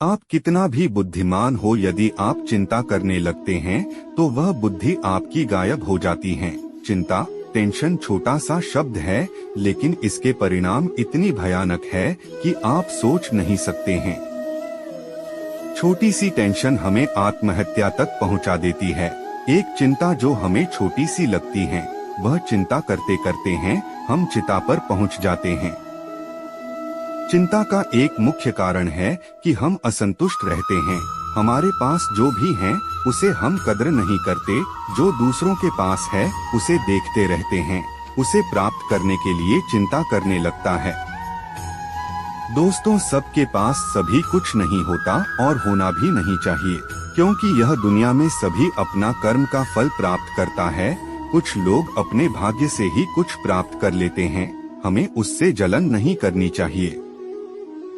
आप कितना भी बुद्धिमान हो, यदि आप चिंता करने लगते हैं तो वह बुद्धि आपकी गायब हो जाती है। चिंता, टेंशन छोटा सा शब्द है, लेकिन इसके परिणाम इतनी भयानक है कि आप सोच नहीं सकते हैं। छोटी सी टेंशन हमें आत्महत्या तक पहुंचा देती है। एक चिंता जो हमें छोटी सी लगती है, वह चिंता करते करते हैं हम चिता पर पहुंच जाते हैं। चिंता का एक मुख्य कारण है कि हम असंतुष्ट रहते हैं। हमारे पास जो भी है उसे हम कद्र नहीं करते, जो दूसरों के पास है उसे देखते रहते हैं, उसे प्राप्त करने के लिए चिंता करने लगता है। दोस्तों, सबके पास सभी कुछ नहीं होता और होना भी नहीं चाहिए, क्योंकि यह दुनिया में सभी अपना कर्म का फल प्राप्त करता है। कुछ लोग अपने भाग्य से ही कुछ प्राप्त कर लेते हैं, हमें उससे जलन नहीं करनी चाहिए।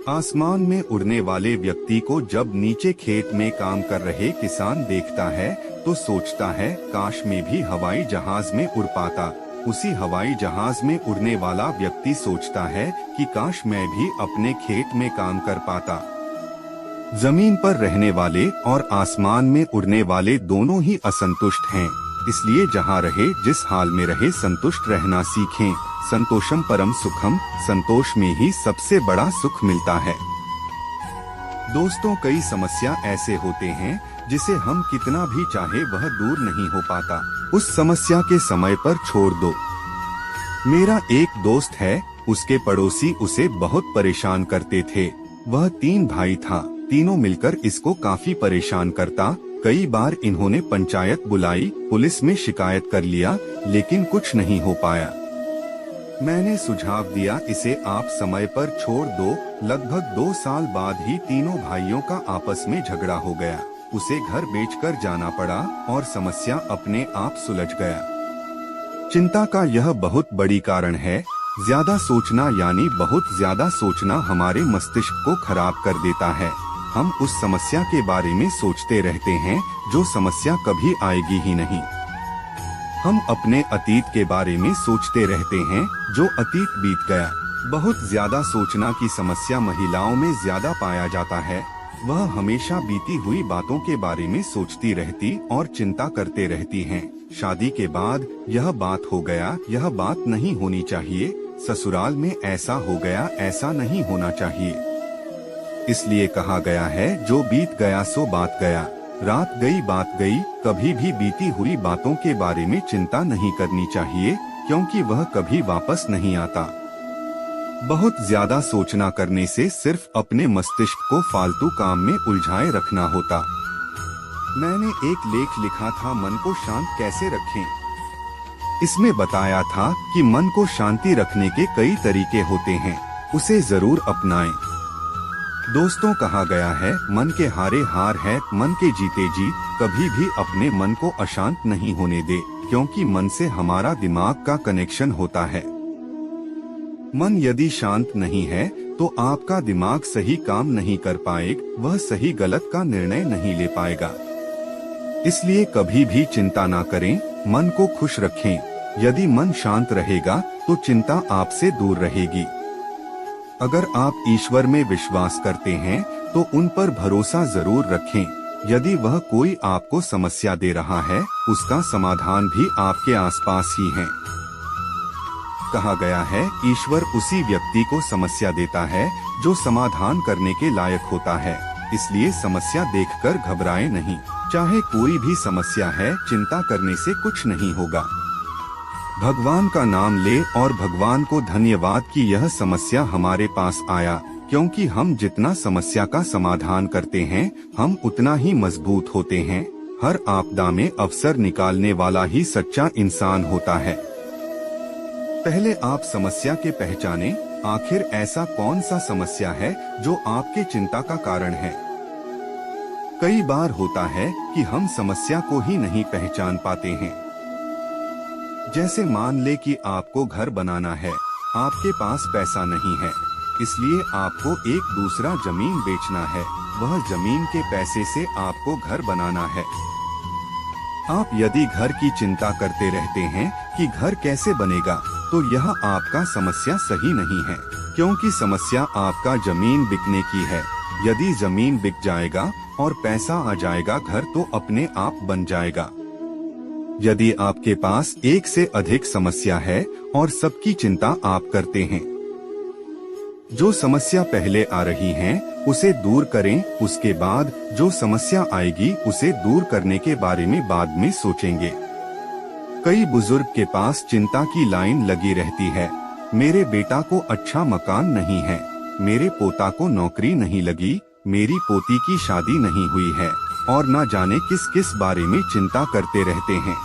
आसमान में उड़ने वाले व्यक्ति को जब नीचे खेत में काम कर रहे किसान देखता है तो सोचता है, काश मैं भी हवाई जहाज में उड़ पाता। उसी हवाई जहाज में उड़ने वाला व्यक्ति सोचता है कि काश मैं भी अपने खेत में काम कर पाता। जमीन पर रहने वाले और आसमान में उड़ने वाले दोनों ही असंतुष्ट हैं, इसलिए जहाँ रहे, जिस हाल में रहे, संतुष्ट रहना सीखें। संतोषम परम सुखम, संतोष में ही सबसे बड़ा सुख मिलता है। दोस्तों, कई समस्या ऐसे होते हैं जिसे हम कितना भी चाहे वह दूर नहीं हो पाता। उस समस्या के समय पर छोड़ दो। मेरा एक दोस्त है, उसके पड़ोसी उसे बहुत परेशान करते थे। वह 3 भाई था, तीनों मिलकर इसको काफी परेशान करता। कई बार इन्होंने पंचायत बुलाई, पुलिस में शिकायत कर लिया, लेकिन कुछ नहीं हो पाया। मैंने सुझाव दिया, इसे आप समय पर छोड़ दो। लगभग 2 साल बाद ही तीनों भाइयों का आपस में झगड़ा हो गया। उसे घर बेचकर जाना पड़ा और समस्या अपने आप सुलझ गया। चिंता का यह बहुत बड़ी कारण है। ज्यादा सोचना यानी बहुत ज्यादा सोचना हमारे मस्तिष्क को खराब कर देता है। हम उस समस्या के बारे में सोचते रहते हैं जो समस्या कभी आएगी ही नहीं। हम अपने अतीत के बारे में सोचते रहते हैं जो अतीत बीत गया। बहुत ज्यादा सोचना की समस्या महिलाओं में ज्यादा पाया जाता है। वह हमेशा बीती हुई बातों के बारे में सोचती रहती और चिंता करते रहती हैं। शादी के बाद यह बात हो गया, यह बात नहीं होनी चाहिए। ससुराल में ऐसा हो गया, ऐसा नहीं होना चाहिए। इसलिए कहा गया है, जो बीत गया सो बात गया। रात गई बात गई। कभी भी बीती हुई बातों के बारे में चिंता नहीं करनी चाहिए, क्योंकि वह कभी वापस नहीं आता। बहुत ज्यादा सोचना करने से सिर्फ अपने मस्तिष्क को फालतू काम में उलझाए रखना होता। मैंने एक लेख लिखा था, मन को शांत कैसे रखें। इसमें बताया था कि मन को शांति रखने के कई तरीके होते हैं, उसे जरूर अपनाएं। दोस्तों, कहा गया है, मन के हारे हार है, मन के जीते जीत। कभी भी अपने मन को अशांत नहीं होने दे, क्योंकि मन से हमारा दिमाग का कनेक्शन होता है। मन यदि शांत नहीं है तो आपका दिमाग सही काम नहीं कर पाएगा, वह सही गलत का निर्णय नहीं ले पाएगा। इसलिए कभी भी चिंता ना करें, मन को खुश रखें। यदि मन शांत रहेगा तो चिंता आपसे दूर रहेगी। अगर आप ईश्वर में विश्वास करते हैं तो उन पर भरोसा जरूर रखें। यदि वह कोई आपको समस्या दे रहा है, उसका समाधान भी आपके आसपास ही है। कहा गया है, ईश्वर उसी व्यक्ति को समस्या देता है जो समाधान करने के लायक होता है। इसलिए समस्या देखकर घबराएं नहीं। चाहे कोई भी समस्या है, चिंता करने से कुछ नहीं होगा। भगवान का नाम ले और भगवान को धन्यवाद कि यह समस्या हमारे पास आया, क्योंकि हम जितना समस्या का समाधान करते हैं, हम उतना ही मजबूत होते हैं। हर आपदा में अवसर निकालने वाला ही सच्चा इंसान होता है। पहले आप समस्या के पहचाने, आखिर ऐसा कौन सा समस्या है जो आपके चिंता का कारण है। कई बार होता है कि हम समस्या को ही नहीं पहचान पाते हैं। जैसे मान ले कि आपको घर बनाना है, आपके पास पैसा नहीं है, इसलिए आपको एक दूसरा जमीन बेचना है। वह जमीन के पैसे से आपको घर बनाना है। आप यदि घर की चिंता करते रहते हैं कि घर कैसे बनेगा, तो यह आपका समस्या सही नहीं है, क्योंकि समस्या आपका जमीन बिकने की है। यदि जमीन बिक जाएगा और पैसा आ जाएगा घर तो अपने आप बन जाएगा। यदि आपके पास एक से अधिक समस्या है और सबकी चिंता आप करते हैं, जो समस्या पहले आ रही है उसे दूर करें, उसके बाद जो समस्या आएगी उसे दूर करने के बारे में बाद में सोचेंगे। कई बुजुर्ग के पास चिंता की लाइन लगी रहती है, मेरे बेटा को अच्छा मकान नहीं है, मेरे पोता को नौकरी नहीं लगी, मेरी पोती की शादी नहीं हुई है, और न जाने किस किस बारे में चिंता करते रहते हैं।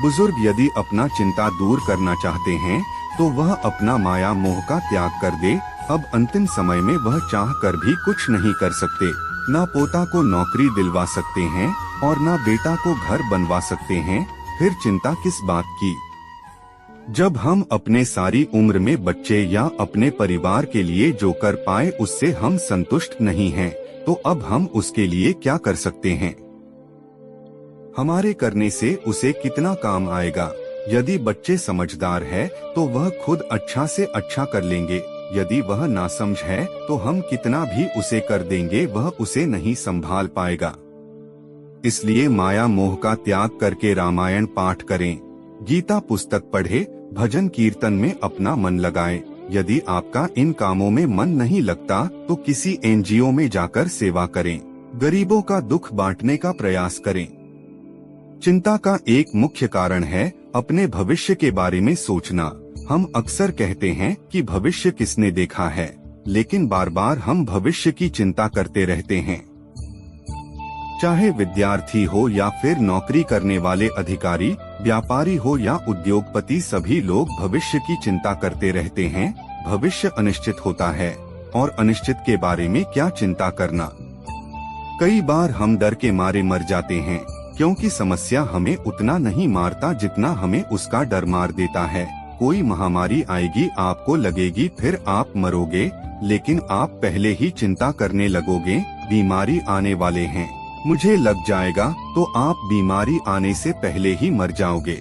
बुजुर्ग यदि अपना चिंता दूर करना चाहते हैं तो वह अपना माया मोह का त्याग कर दे। अब अंतिम समय में वह चाह कर भी कुछ नहीं कर सकते, ना पोता को नौकरी दिलवा सकते हैं और ना बेटा को घर बनवा सकते हैं, फिर चिंता किस बात की। जब हम अपने सारी उम्र में बच्चे या अपने परिवार के लिए जो कर पाए उससे हम संतुष्ट नहीं हैं, तो अब हम उसके लिए क्या कर सकते हैं? हमारे करने से उसे कितना काम आएगा? यदि बच्चे समझदार है तो वह खुद अच्छा से अच्छा कर लेंगे, यदि वह नासमझ है तो हम कितना भी उसे कर देंगे वह उसे नहीं संभाल पाएगा। इसलिए माया मोह का त्याग करके रामायण पाठ करें, गीता पुस्तक पढ़े, भजन कीर्तन में अपना मन लगाएं। यदि आपका इन कामों में मन नहीं लगता तो किसी एनजीओ में जाकर सेवा करें, गरीबों का दुख बांटने का प्रयास करें। चिंता का एक मुख्य कारण है अपने भविष्य के बारे में सोचना। हम अक्सर कहते हैं कि भविष्य किसने देखा है, लेकिन बार बार हम भविष्य की चिंता करते रहते हैं। चाहे विद्यार्थी हो या फिर नौकरी करने वाले अधिकारी, व्यापारी हो या उद्योगपति, सभी लोग भविष्य की चिंता करते रहते हैं। भविष्य अनिश्चित होता है और अनिश्चित के बारे में क्या चिंता करना। कई बार हम डर के मारे मर जाते हैं क्योंकि समस्या हमें उतना नहीं मारता जितना हमें उसका डर मार देता है। कोई महामारी आएगी, आपको लगेगी फिर आप मरोगे, लेकिन आप पहले ही चिंता करने लगोगे बीमारी आने वाले हैं, मुझे लग जाएगा, तो आप बीमारी आने से पहले ही मर जाओगे।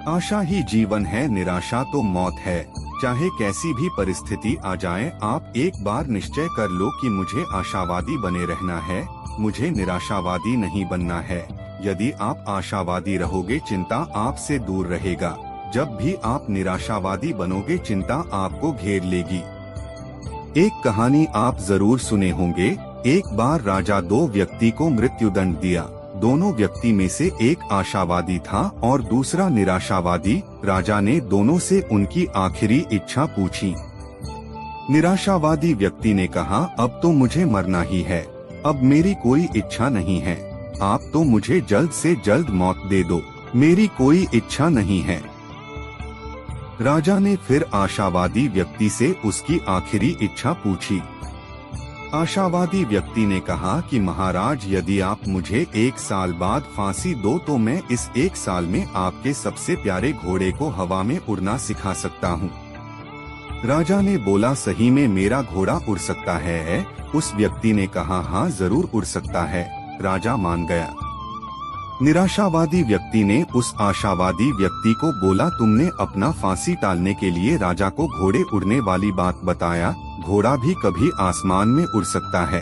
आशा ही जीवन है, निराशा तो मौत है। चाहे कैसी भी परिस्थिति आ जाए, आप एक बार निश्चय कर लो कि मुझे आशावादी बने रहना है, मुझे निराशावादी नहीं बनना है। यदि आप आशावादी रहोगे चिंता आपसे दूर रहेगा। जब भी आप निराशावादी बनोगे चिंता आपको घेर लेगी। एक कहानी आप जरूर सुने होंगे। एक बार राजा दो व्यक्ति को मृत्युदंड दिया। दोनों व्यक्ति में से एक आशावादी था और दूसरा निराशावादी। राजा ने दोनों से उनकी आखिरी इच्छा पूछी। निराशावादी व्यक्ति ने कहा, अब तो मुझे मरना ही है, अब मेरी कोई इच्छा नहीं है, आप तो मुझे जल्द से जल्द मौत दे दो, मेरी कोई इच्छा नहीं है। राजा ने फिर आशावादी व्यक्ति से उसकी आखिरी इच्छा पूछी। आशावादी व्यक्ति ने कहा कि महाराज, यदि आप मुझे 1 साल बाद फांसी दो तो मैं इस 1 साल में आपके सबसे प्यारे घोड़े को हवा में उड़ना सिखा सकता हूँ। राजा ने बोला, सही में मेरा घोड़ा उड़ सकता है? उस व्यक्ति ने कहा, हाँ जरूर उड़ सकता है। राजा मान गया। निराशावादी व्यक्ति ने उस आशावादी व्यक्ति को बोला, तुमने अपना फांसी टालने के लिए राजा को घोड़े उड़ने वाली बात बताया, घोड़ा भी कभी आसमान में उड़ सकता है।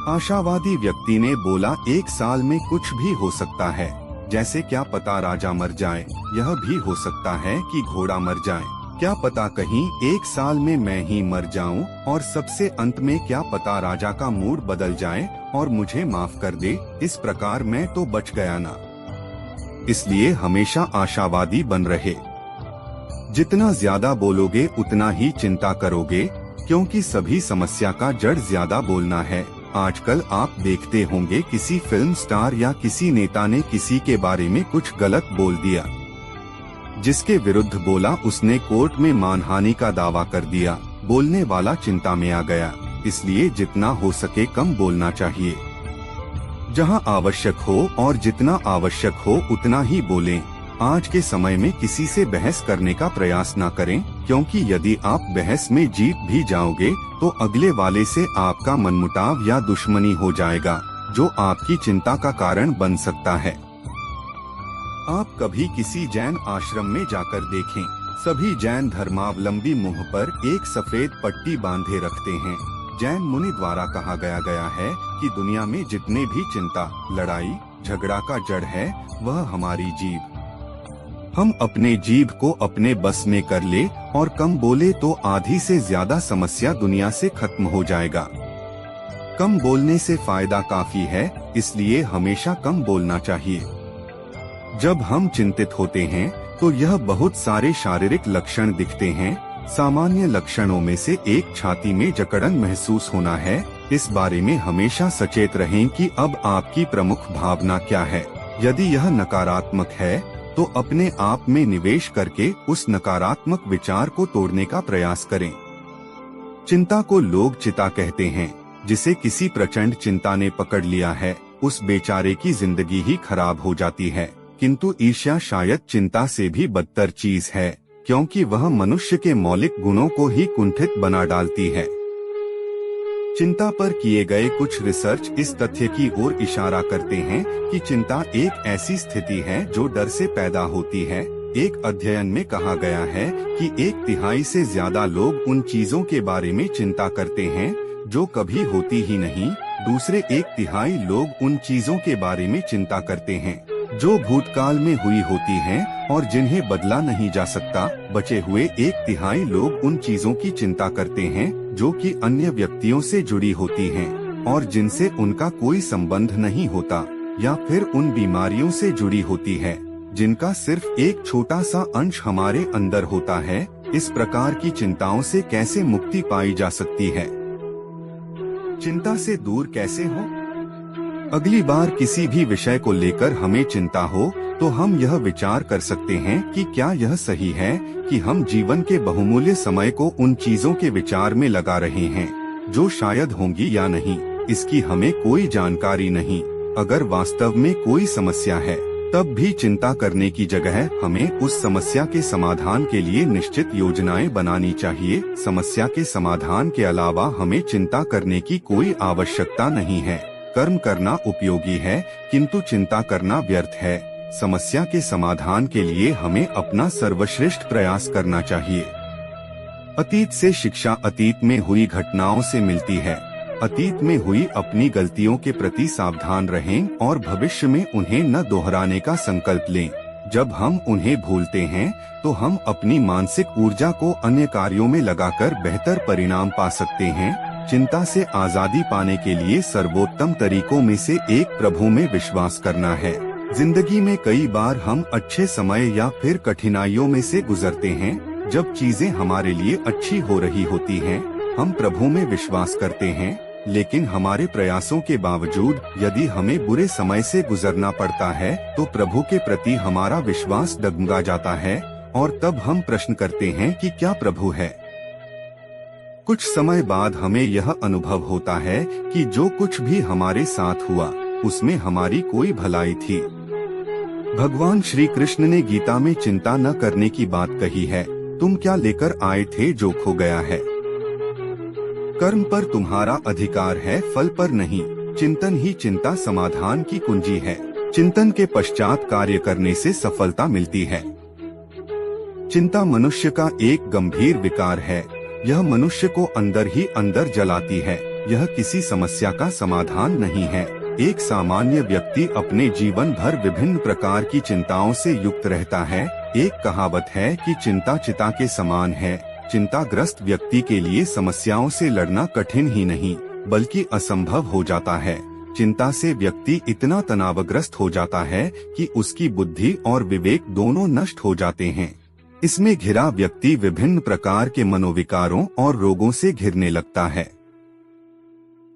आशावादी व्यक्ति ने बोला, 1 साल में कुछ भी हो सकता है, जैसे क्या पता राजा मर जाए, यह भी हो सकता है कि घोड़ा मर जाए, क्या पता कहीं 1 साल में मैं ही मर जाऊं, और सबसे अंत में क्या पता राजा का मूड बदल जाए और मुझे माफ कर दे, इस प्रकार मैं तो बच गया ना। इसलिए हमेशा आशावादी बन रहे। जितना ज्यादा बोलोगे उतना ही चिंता करोगे, क्योंकि सभी समस्या का जड़ ज्यादा बोलना है। आजकल आप देखते होंगे किसी फिल्म स्टार या किसी नेता ने किसी के बारे में कुछ गलत बोल दिया, जिसके विरुद्ध बोला उसने कोर्ट में मानहानि का दावा कर दिया। बोलने वाला चिंता में आ गया। इसलिए जितना हो सके कम बोलना चाहिए। जहां आवश्यक हो और जितना आवश्यक हो उतना ही बोलें। आज के समय में किसी से बहस करने का प्रयास न करें, क्योंकि यदि आप बहस में जीत भी जाओगे तो अगले वाले से आपका मनमुटाव या दुश्मनी हो जाएगा, जो आपकी चिंता का कारण बन सकता है। आप कभी किसी जैन आश्रम में जाकर देखें, सभी जैन धर्मावलंबी मुंह पर एक सफेद पट्टी बांधे रखते हैं। जैन मुनि द्वारा कहा गया है कि दुनिया में जितने भी चिंता, लड़ाई झगड़ा का जड़ है वह हमारी जीभ। हम अपने जीभ को अपने बस में कर ले और कम बोले तो आधी से ज्यादा समस्या दुनिया से खत्म हो जाएगा। कम बोलने से फायदा काफी है, इसलिए हमेशा कम बोलना चाहिए। जब हम चिंतित होते हैं तो यह बहुत सारे शारीरिक लक्षण दिखते हैं। सामान्य लक्षणों में से एक छाती में जकड़न महसूस होना है। इस बारे में हमेशा सचेत रहें कि अब आपकी प्रमुख भावना क्या है। यदि यह नकारात्मक है तो अपने आप में निवेश करके उस नकारात्मक विचार को तोड़ने का प्रयास करें। चिंता को लोग चिता कहते हैं। जिसे किसी प्रचंड चिंता ने पकड़ लिया है उस बेचारे की जिंदगी ही खराब हो जाती है। किंतु ईर्ष्या शायद चिंता से भी बदतर चीज है, क्योंकि वह मनुष्य के मौलिक गुणों को ही कुंठित बना डालती है। चिंता पर किए गए कुछ रिसर्च इस तथ्य की ओर इशारा करते हैं कि चिंता एक ऐसी स्थिति है जो डर से पैदा होती है। एक अध्ययन में कहा गया है कि 1/3 से ज्यादा लोग उन चीजों के बारे में चिंता करते हैं जो कभी होती ही नहीं। दूसरे 1/3 लोग उन चीजों के बारे में चिंता करते हैं जो भूतकाल में हुई होती हैं और जिन्हें बदला नहीं जा सकता। बचे हुए 1/3 लोग उन चीजों की चिंता करते हैं जो कि अन्य व्यक्तियों से जुड़ी होती हैं और जिनसे उनका कोई संबंध नहीं होता, या फिर उन बीमारियों से जुड़ी होती है जिनका सिर्फ एक छोटा सा अंश हमारे अंदर होता है। इस प्रकार की चिंताओं से कैसे मुक्ति पाई जा सकती है? चिंता से दूर कैसे हो? अगली बार किसी भी विषय को लेकर हमें चिंता हो तो हम यह विचार कर सकते हैं कि क्या यह सही है कि हम जीवन के बहुमूल्य समय को उन चीजों के विचार में लगा रहे हैं जो शायद होंगी या नहीं, इसकी हमें कोई जानकारी नहीं। अगर वास्तव में कोई समस्या है तब भी चिंता करने की जगह हमें उस समस्या के समाधान के लिए निश्चित योजनाएं बनानी चाहिए। समस्या के समाधान के अलावा हमें चिंता करने की कोई आवश्यकता नहीं है। कर्म करना उपयोगी है किंतु चिंता करना व्यर्थ है। समस्या के समाधान के लिए हमें अपना सर्वश्रेष्ठ प्रयास करना चाहिए। अतीत से शिक्षा अतीत में हुई घटनाओं से मिलती है। अतीत में हुई अपनी गलतियों के प्रति सावधान रहें और भविष्य में उन्हें न दोहराने का संकल्प लें। जब हम उन्हें भूलते हैं तो हम अपनी मानसिक ऊर्जा को अन्य कार्यों में लगाकर बेहतर परिणाम पा सकते हैं। चिंता से आजादी पाने के लिए सर्वोत्तम तरीकों में से एक प्रभु में विश्वास करना है। जिंदगी में कई बार हम अच्छे समय या फिर कठिनाइयों में से गुजरते हैं। जब चीजें हमारे लिए अच्छी हो रही होती हैं, हम प्रभु में विश्वास करते हैं, लेकिन हमारे प्रयासों के बावजूद यदि हमें बुरे समय से गुजरना पड़ता है तो प्रभु के प्रति हमारा विश्वास डगमगा जाता है और तब हम प्रश्न करते हैं कि क्या प्रभु है? कुछ समय बाद हमें यह अनुभव होता है कि जो कुछ भी हमारे साथ हुआ उसमें हमारी कोई भलाई थी। भगवान श्री कृष्ण ने गीता में चिंता न करने की बात कही है। तुम क्या लेकर आए थे जो खो गया है? कर्म पर तुम्हारा अधिकार है, फल पर नहीं। चिंतन ही चिंता समाधान की कुंजी है। चिंतन के पश्चात कार्य करने से सफलता मिलती है। चिंता मनुष्य का एक गंभीर विकार है। यह मनुष्य को अंदर ही अंदर जलाती है। यह किसी समस्या का समाधान नहीं है। एक सामान्य व्यक्ति अपने जीवन भर विभिन्न प्रकार की चिंताओं से युक्त रहता है। एक कहावत है कि चिंता चिता के समान है। चिंताग्रस्त व्यक्ति के लिए समस्याओं से लड़ना कठिन ही नहीं बल्कि असंभव हो जाता है। चिंता से व्यक्ति इतना तनावग्रस्त हो जाता है कि उसकी बुद्धि और विवेक दोनों नष्ट हो जाते हैं। इसमें घिरा व्यक्ति विभिन्न प्रकार के मनोविकारों और रोगों से घिरने लगता है।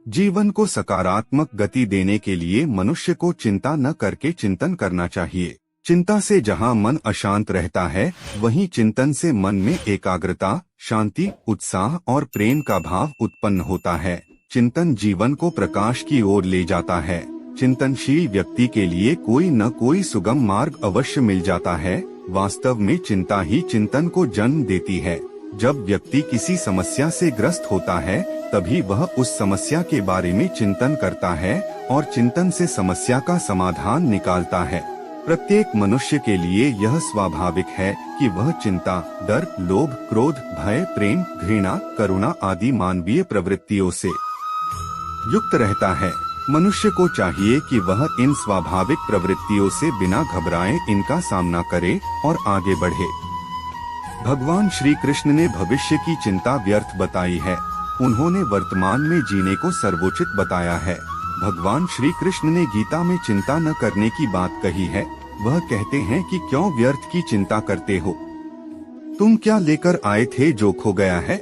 जीवन को सकारात्मक गति देने के लिए मनुष्य को चिंता न करके चिंतन करना चाहिए। चिंता से जहां मन अशांत रहता है वहीं चिंतन से मन में एकाग्रता, शांति, उत्साह और प्रेम का भाव उत्पन्न होता है। चिंतन जीवन को प्रकाश की ओर ले जाता है। चिंतनशील व्यक्ति के लिए कोई न कोई सुगम मार्ग अवश्य मिल जाता है। वास्तव में चिंता ही चिंतन को जन्म देती है। जब व्यक्ति किसी समस्या से ग्रस्त होता है तभी वह उस समस्या के बारे में चिंतन करता है और चिंतन से समस्या का समाधान निकालता है। प्रत्येक मनुष्य के लिए यह स्वाभाविक है कि वह चिंता, डर, लोभ, क्रोध, भय, प्रेम, घृणा, करुणा आदि मानवीय प्रवृत्तियों से युक्त रहता है। मनुष्य को चाहिए कि वह इन स्वाभाविक प्रवृत्तियों से बिना घबराए इनका सामना करे और आगे बढ़े। भगवान श्री कृष्ण ने भविष्य की चिंता व्यर्थ बताई है। उन्होंने वर्तमान में जीने को सर्वोचित बताया है। भगवान श्री कृष्ण ने गीता में चिंता न करने की बात कही है। वह कहते हैं कि क्यों व्यर्थ की चिंता करते हो? तुम क्या लेकर आए थे जो खो गया है?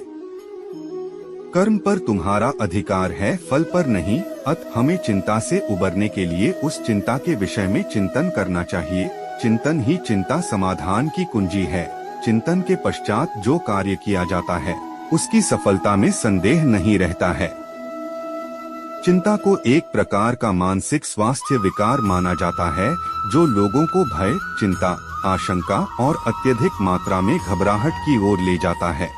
कर्म पर तुम्हारा अधिकार है, फल पर नहीं। अतः हमें चिंता से उबरने के लिए उस चिंता के विषय में चिंतन करना चाहिए। चिंतन ही चिंता समाधान की कुंजी है। चिंतन के पश्चात जो कार्य किया जाता है उसकी सफलता में संदेह नहीं रहता है। चिंता को एक प्रकार का मानसिक स्वास्थ्य विकार माना जाता है जो लोगों को भय, चिंता, आशंका और अत्यधिक मात्रा में घबराहट की ओर ले जाता है।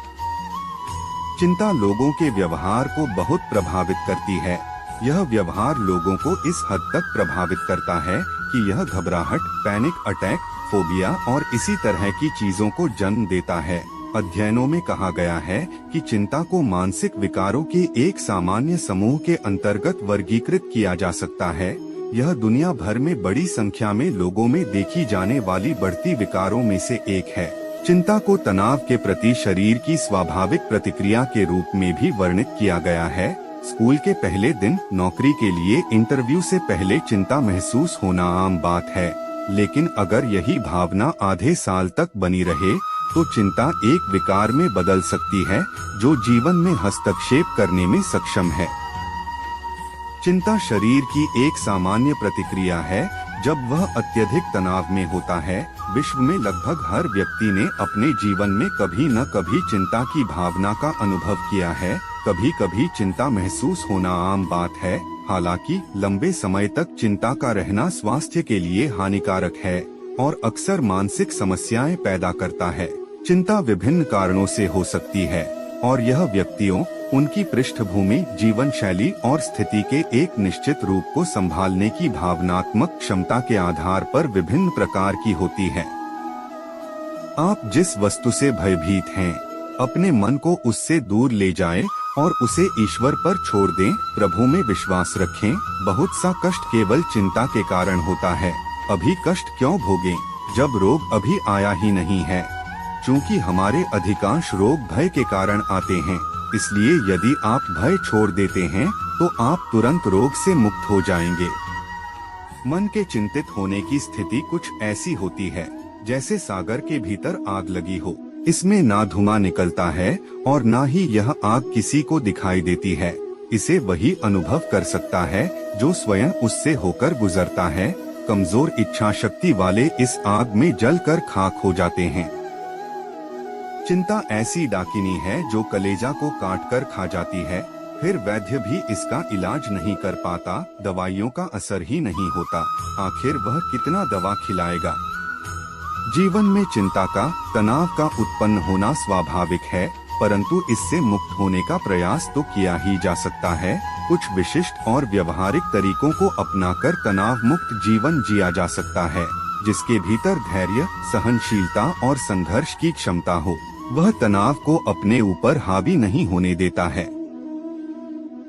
चिंता लोगों के व्यवहार को बहुत प्रभावित करती है। यह व्यवहार लोगों को इस हद तक प्रभावित करता है कि यह घबराहट, पैनिक अटैक, फोबिया और इसी तरह की चीजों को जन्म देता है। अध्ययनों में कहा गया है कि चिंता को मानसिक विकारों के एक सामान्य समूह के अंतर्गत वर्गीकृत किया जा सकता है। यह दुनिया भर में बड़ी संख्या में लोगों में देखी जाने वाली बढ़ती विकारों में से एक है। चिंता को तनाव के प्रति शरीर की स्वाभाविक प्रतिक्रिया के रूप में भी वर्णित किया गया है। स्कूल के पहले दिन, नौकरी के लिए इंटरव्यू से पहले चिंता महसूस होना आम बात है, लेकिन अगर यही भावना आधे साल तक बनी रहे तो चिंता एक विकार में बदल सकती है जो जीवन में हस्तक्षेप करने में सक्षम है। चिंता शरीर की एक सामान्य प्रतिक्रिया है जब वह अत्यधिक तनाव में होता है। विश्व में लगभग हर व्यक्ति ने अपने जीवन में कभी न कभी चिंता की भावना का अनुभव किया है। कभी कभी चिंता महसूस होना आम बात है। हालांकि लंबे समय तक चिंता का रहना स्वास्थ्य के लिए हानिकारक है और अक्सर मानसिक समस्याएं पैदा करता है। चिंता विभिन्न कारणों से हो सकती है और यह व्यक्तियों, उनकी पृष्ठभूमि, जीवन शैली और स्थिति के एक निश्चित रूप को संभालने की भावनात्मक क्षमता के आधार पर विभिन्न प्रकार की होती है। आप जिस वस्तु से भयभीत हैं, अपने मन को उससे दूर ले जाएं और उसे ईश्वर पर छोड़ दें। प्रभु में विश्वास रखें। बहुत सा कष्ट केवल चिंता के कारण होता है। अभी कष्ट क्यों भोगें जब रोग अभी आया ही नहीं है? चूँकि हमारे अधिकांश रोग भय के कारण आते हैं, इसलिए यदि आप भय छोड़ देते हैं तो आप तुरंत रोग से मुक्त हो जाएंगे। मन के चिंतित होने की स्थिति कुछ ऐसी होती है जैसे सागर के भीतर आग लगी हो। इसमें ना धुआं निकलता है और ना ही यह आग किसी को दिखाई देती है। इसे वही अनुभव कर सकता है जो स्वयं उससे होकर गुजरता है। कमजोर इच्छा शक्ति वाले इस आग में जलकर खाक हो जाते हैं। चिंता ऐसी डाकिनी है जो कलेजा को काटकर खा जाती है, फिर वैद्य भी इसका इलाज नहीं कर पाता। दवाइयों का असर ही नहीं होता। आखिर वह कितना दवा खिलाएगा? जीवन में चिंता का, तनाव का उत्पन्न होना स्वाभाविक है, परंतु इससे मुक्त होने का प्रयास तो किया ही जा सकता है। कुछ विशिष्ट और व्यवहारिक तरीकों को अपनाकर तनाव मुक्त जीवन जिया जा सकता है, जिसके भीतर धैर्य, सहनशीलता और संघर्ष की क्षमता हो। वह तनाव को अपने ऊपर हावी नहीं होने देता है।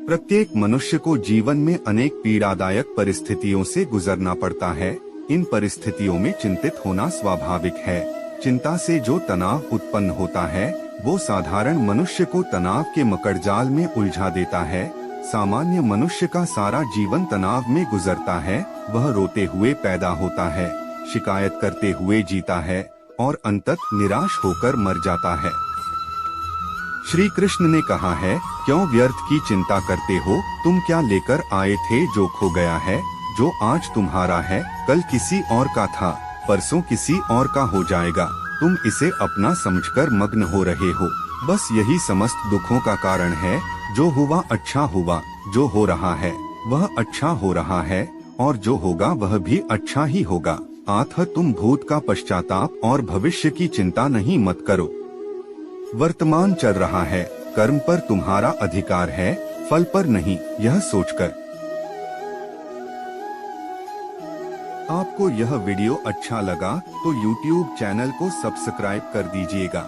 प्रत्येक मनुष्य को जीवन में अनेक पीड़ादायक परिस्थितियों से गुजरना पड़ता है। इन परिस्थितियों में चिंतित होना स्वाभाविक है। चिंता से जो तनाव उत्पन्न होता है वो साधारण मनुष्य को तनाव के मकड़जाल में उलझा देता है। सामान्य मनुष्य का सारा जीवन तनाव में गुजरता है। वह रोते हुए पैदा होता है, शिकायत करते हुए जीता है और अंततः निराश होकर मर जाता है। श्री कृष्ण ने कहा है, क्यों व्यर्थ की चिंता करते हो? तुम क्या लेकर आए थे जो खो गया है? जो आज तुम्हारा है कल किसी और का था, परसों किसी और का हो जाएगा। तुम इसे अपना समझकर मग्न हो रहे हो। बस यही समस्त दुखों का कारण है। जो हुआ अच्छा हुआ, जो हो रहा है वह अच्छा हो रहा है और जो होगा वह भी अच्छा ही होगा। अतः तुम भूत का पश्चाताप और भविष्य की चिंता नहीं मत करो। वर्तमान चल रहा है, कर्म पर तुम्हारा अधिकार है, फल पर नहीं। यह सोचकर आपको यह वीडियो अच्छा लगा तो YouTube चैनल को सब्सक्राइब कर दीजिएगा।